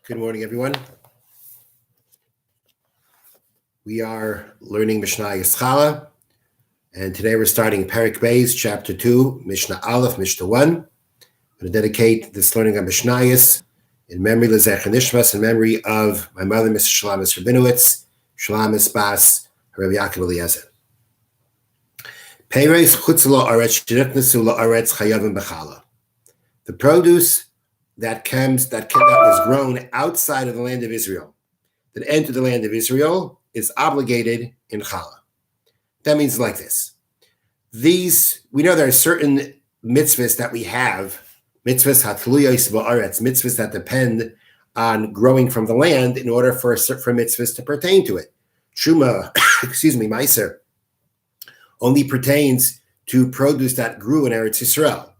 Good morning, everyone. We are learning Mishnah Harah, and today we're starting Perek Beis, Chapter 2, Mishnah Aleph, Mishnah 1. I'm going to dedicate this learning of Mishnah in memory of Zecher Nishmas, in memory of my mother, Mrs. Shalamis Rabinowitz, Shalamis Bas, Rabbi Yaakov Eliezer. Peiros chutz la'aretz shenitnasu la'aretz chayavim b'chala. The produce that was grown outside of the land of Israel, that entered the land of Israel, is obligated in challah. That means like this. We know there are certain mitzvahs that we have, mitzvahs hatluyos ba'aretz, mitzvahs that depend on growing from the land in order for mitzvahs to pertain to it. Truma, Meiser, only pertains to produce that grew in Eretz Yisrael.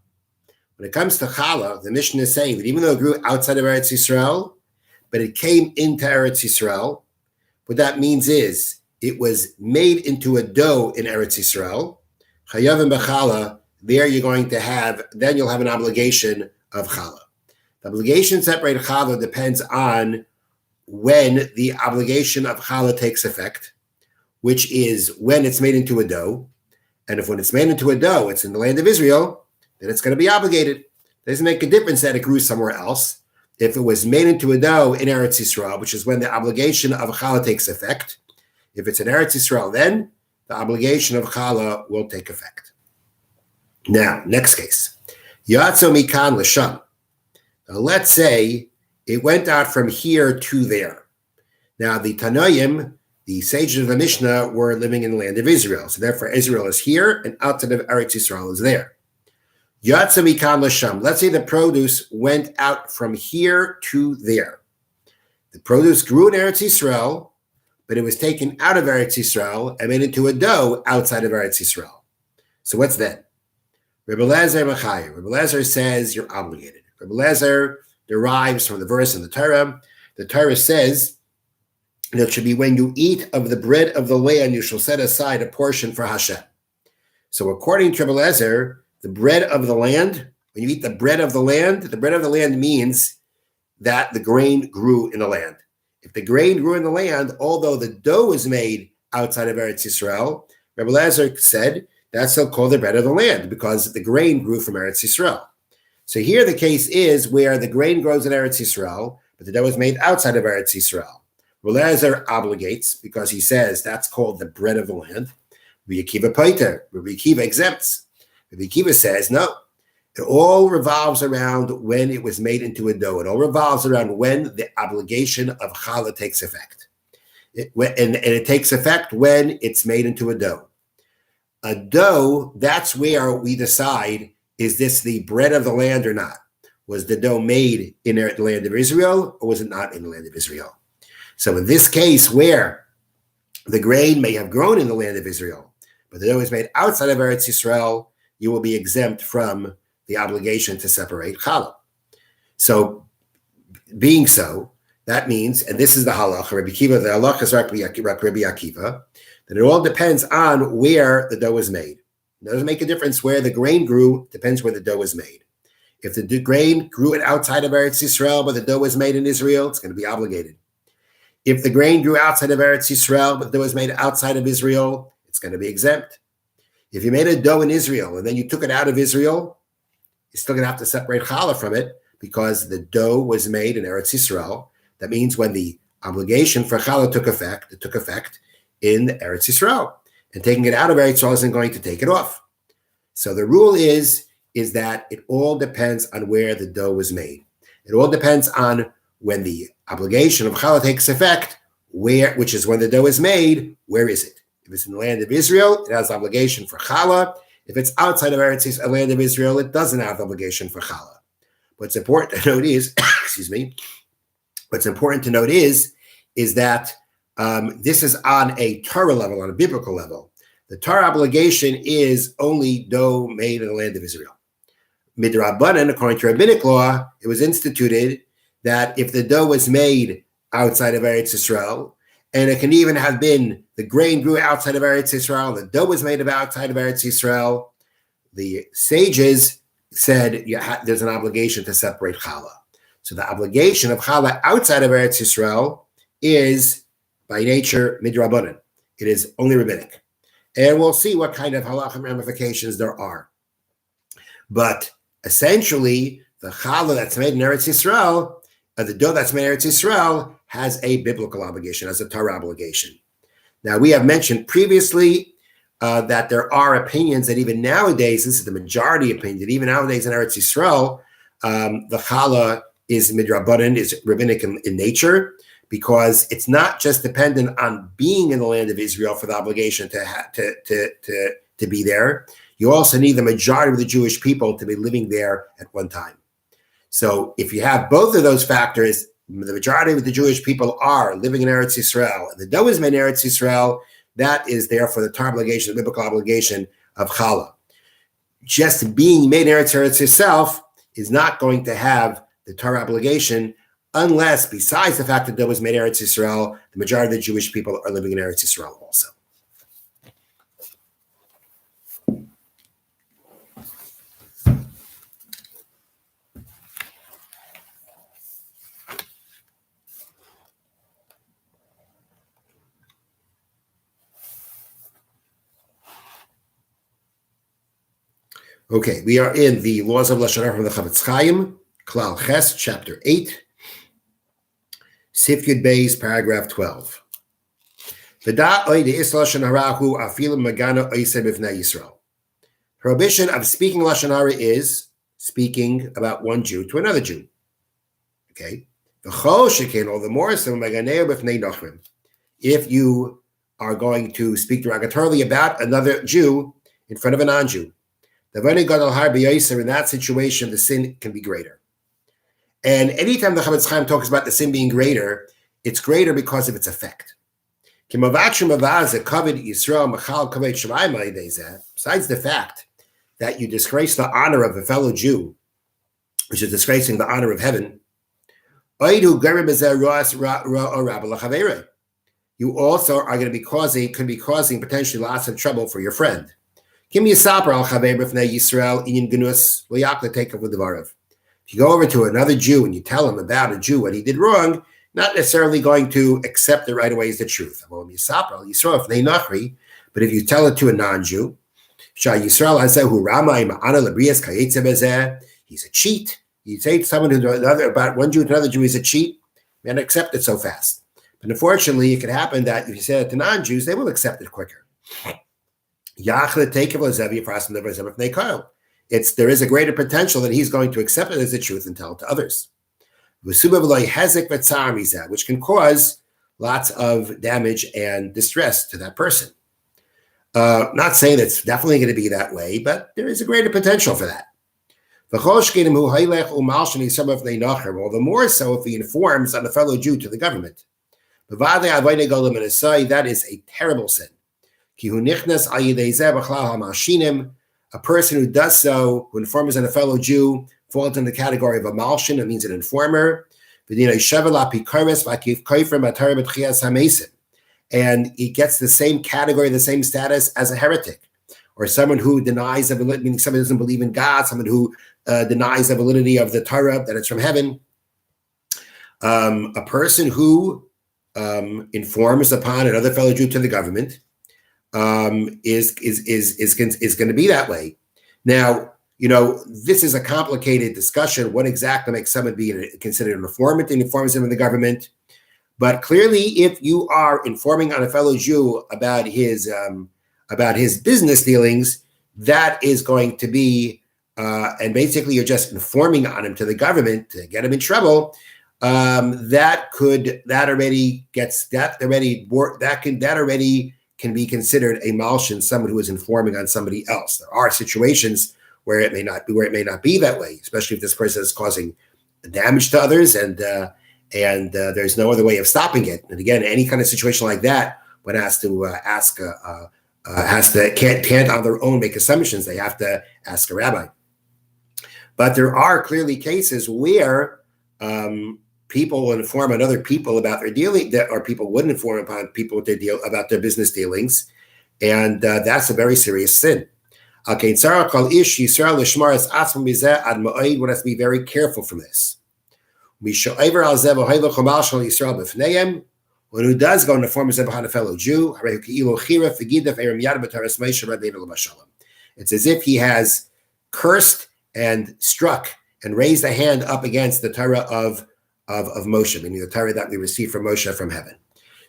When it comes to challah, the Mishna is saying that even though it grew outside of Eretz Yisrael, but it came into Eretz Yisrael, what that means is it was made into a dough in Eretz Yisrael. Chayavim b'chala, there you'll have an obligation of challah. The obligation to separate challah depends on when the obligation of challah takes effect, which is when it's made into a dough. And when it's made into a dough, it's in the land of Israel, then it's going to be obligated. It doesn't make a difference that it grew somewhere else. If it was made into a dough in Eretz Yisrael, which is when the obligation of challah takes effect, if it's in Eretz Yisrael, then the obligation of challah will take effect. Now, next case. Yatso mikan Lashon. Now, let's say it went out from here to there. Now, the Tanoim, the sages of the Mishnah, were living in the land of Israel. So therefore, Israel is here, and outside of Eretz Yisrael is there. Yatsa mikan Lashon. Let's say the produce went out from here to there. The produce grew in Eretz Yisrael, but it was taken out of Eretz Yisrael and made into a dough outside of Eretz Yisrael. So what's that? Rebbe Lezer Machayer. Rebbe Lezer says you're obligated. Rebbe Lezer derives from the verse in the Torah. The Torah says that it should be when you eat of the bread of the land, you shall set aside a portion for Hashem. So according to Rebbe Lezer, the bread of the land, when you eat the bread of the land means that the grain grew in the land. If the grain grew in the land, although the dough was made outside of Eretz Yisrael, Rebbe Lezer said that's still called the bread of the land because the grain grew from Eretz Yisrael. So here the case is where the grain grows in Eretz Yisrael, but the dough is made outside of Eretz Yisrael. Rebbe Lezer obligates because he says that's called the bread of the land. Rabbi Akiva paiter, Rabbi Akiva exempts. Rabbi Akiva says, no, it all revolves around when it was made into a dough. It all revolves around when the obligation of challah takes effect. And it takes effect when it's made into a dough. A dough, that's where we decide, is this the bread of the land or not? Was the dough made in the land of Israel or was it not in the land of Israel? So in this case where the grain may have grown in the land of Israel, but the dough is made outside of Eretz Yisrael, you will be exempt from the obligation to separate challah. So, being so, that means, and this is the halacha, Rabbi Akiva, the halacha is Rabbi Akiva, that it all depends on where the dough is made. It doesn't make a difference where the grain grew, depends where the dough is made. If the grain grew outside of Eretz Yisrael, but the dough was made in Israel, it's going to be obligated. If the grain grew outside of Eretz Yisrael, but the dough was made outside of Israel, it's going to be exempt. If you made a dough in Israel and then you took it out of Israel, you're still going to have to separate challah from it because the dough was made in Eretz Yisrael. That means when the obligation for challah took effect, it took effect in Eretz Yisrael. And taking it out of Eretz Yisrael isn't going to take it off. So the rule is that it all depends on where the dough was made. It all depends on when the obligation of challah takes effect, which is when the dough is made, where is it? If it's in the land of Israel, it has obligation for challah. If it's outside of Eretz, a land of Israel, it doesn't have obligation for challah. What's important to note is, what's important to note is that this is on a Torah level, on a biblical level. The Torah obligation is only dough made in the land of Israel. Midrabanan, according to rabbinic law, it was instituted that if the dough was made outside of Eretz Yisrael, and it can even have been the grain grew outside of Eretz Yisrael, the dough was made outside of Eretz Yisrael, the sages said there's an obligation to separate challah. So the obligation of challah outside of Eretz Yisrael is by nature midrabanan. It is only rabbinic. And we'll see what kind of halachic ramifications there are. But essentially, the challah that's made in Eretz Yisrael, the dough that's made in Eretz Yisrael, has a biblical obligation, has a Torah obligation. Now, we have mentioned previously that there are opinions that even nowadays, this is the majority opinion, that even nowadays in Eretz Yisrael, the challah is midrabanan, is rabbinic in nature, because it's not just dependent on being in the land of Israel for the obligation to be there. You also need the majority of the Jewish people to be living there at one time. So if you have both of those factors, the majority of the Jewish people are living in Eretz Yisrael, and the dough is made in Eretz Yisrael, that is there for the Torah obligation, the biblical obligation of challah. Just being made in Eretz itself is not going to have the Torah obligation unless, besides the fact that dough was made in Eretz Yisrael, the majority of the Jewish people are living in Eretz Yisrael also. Okay, we are in the Laws of Lashon from the Chavetz Chaim, Klal Ches, chapter 8, Sif Yud Beis, paragraph 12. Prohibition of speaking Lashon Hara is speaking about one Jew to another Jew. Okay? All the more so, if you are going to speak derogatorily about another Jew in front of a non-Jew. In that situation, the sin can be greater. And anytime the Chavetz Chaim talks about the sin being greater, it's greater because of its effect. Besides the fact that you disgrace the honor of a fellow Jew, which is disgracing the honor of heaven, you also are going to could be causing potentially lots of trouble for your friend. If you go over to another Jew and you tell him about a Jew, what he did wrong, not necessarily going to accept it right away as the truth. But if you tell it to a non-Jew, he's a cheat. You say to someone about one Jew to another Jew, he's a cheat, and accept it so fast. But unfortunately, it could happen that if you say it to non-Jews, they will accept it quicker. There is a greater potential that he's going to accept it as the truth and tell it to others, which can cause lots of damage and distress to that person. Not saying it's definitely going to be that way, but there is a greater potential for that. All the more so if he informs on a fellow Jew to the government. That is a terrible sin. A person who does so, who informs on a fellow Jew, falls in the category of a malshin, it means an informer. And he gets the same category, the same status as a heretic, or someone who denies the validity, meaning someone who doesn't believe in God, someone who denies the validity of the Torah, that it's from heaven. A person who informs upon another fellow Jew to the government is going to be that way. Now, this is a complicated discussion. What exactly makes someone be considered an informant and informs him in the government? But clearly, if you are informing on a fellow Jew about his business dealings, that is going to be, and basically you're just informing on him to the government to get him in trouble. That already can be considered a malshin, someone who is informing on somebody else. There are situations where it may not be that way, especially if this person is causing damage to others, and there's no other way of stopping it. And again, any kind of situation like that, one has to can't on their own make assumptions. They have to ask a rabbi. But there are clearly cases where people will inform on other people about their dealing, or people wouldn't inform upon people about their business dealings, and that's a very serious sin. Okay, one has to be very careful from this. One who does go in the form of a fellow Jew, it's as if he has cursed and struck and raised a hand up against the Torah of Moshe, meaning the Torah that we received from Moshe from heaven.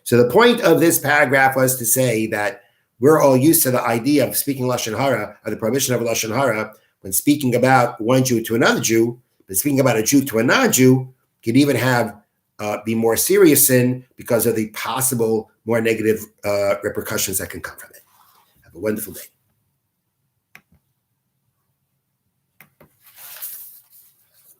So the point of this paragraph was to say that we're all used to the idea of speaking Lashon Harah, or the prohibition of Lashon Harah, when speaking about one Jew to another Jew, but speaking about a Jew to a non-Jew can even have be more serious sin because of the possible more negative repercussions that can come from it. Have a wonderful day.